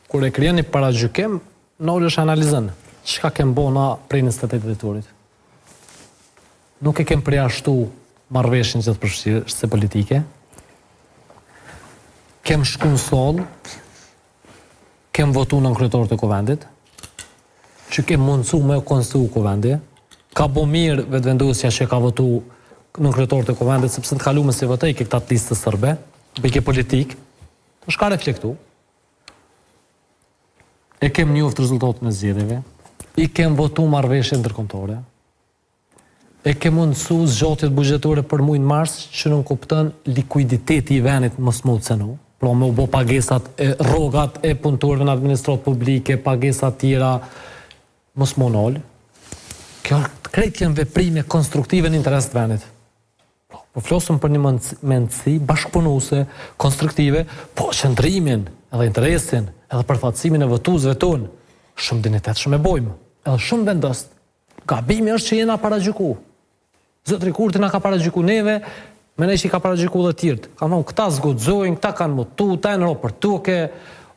kur e krijon një paragjykim, është analizën. Çka kem bona prej 28 dhjetorit? Nuk e kem përjashtu marrëveshjen që të përshirë politike. Kem shku në soll, kem votu në kryetor të Kuvendit, që kem mundësu me konstituu Kuvendi, ka bo mirë vetëvendosja që ka votu në kryetor të Kuvendit, sepse të kalume si votej ke këta listë sërbe, bëjke politik, është ka reflektu. E kem njoftë rezultatën e zgjedhjeve, i kem votu marrëveshje ndërkombëtare, e kem mundësu zgjatjet buxhetore për muajin mars që nuk kupton likuiditeti i vendit mos më cenu. Pra me u bo pagesat e rrogat e punëtorëve në administratë publike, pagesat tjera, mos më nol. Kjo krejt janë veprime konstruktive në interes të vendit. Po flosëm për një mendësi bashkëpunuese, konstruktive, po qëndrimin, edhe interesin, edhe përfaqësimin e votuesve tonë, shumë dinitet shumë e bojmë, edhe shumë vendost. Gabimi është që jena paragjyku. Zotri Kurti na ka paragjyku neve, me ne që i ka paragjyku dhe tjirët. Ka thonë, këta zgudzojnë, këta kanë mutu, ta e në ro për tuke,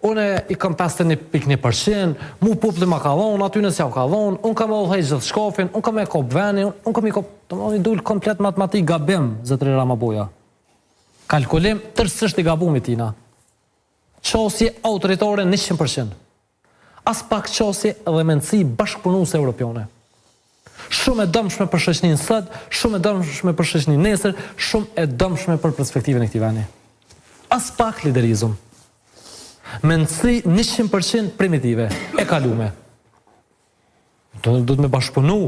une i kam 51%, mu popli ma ka dhonë, aty nësja ka dhonë, unë kam e ullhej gjithë shkafin, unë kam e kop venin, unë kam i kop... Të më i dulë komplet matematik gabim, zotri Ramaboja. Kalkulim, tërsisht i gabumit tina. Qasje autoritare 100%. As pak qasje dhe mendësi bashkëpunuese europiane. Shumë e dëmshme për shoqërinë sot, shumë e dëmshme për shoqërinë nesër, shumë e dëmshme për perspektivën e këtij vendi. As pak liderizëm. Mendësi 100% primitive, e kalume. Do të me bashkëpunu,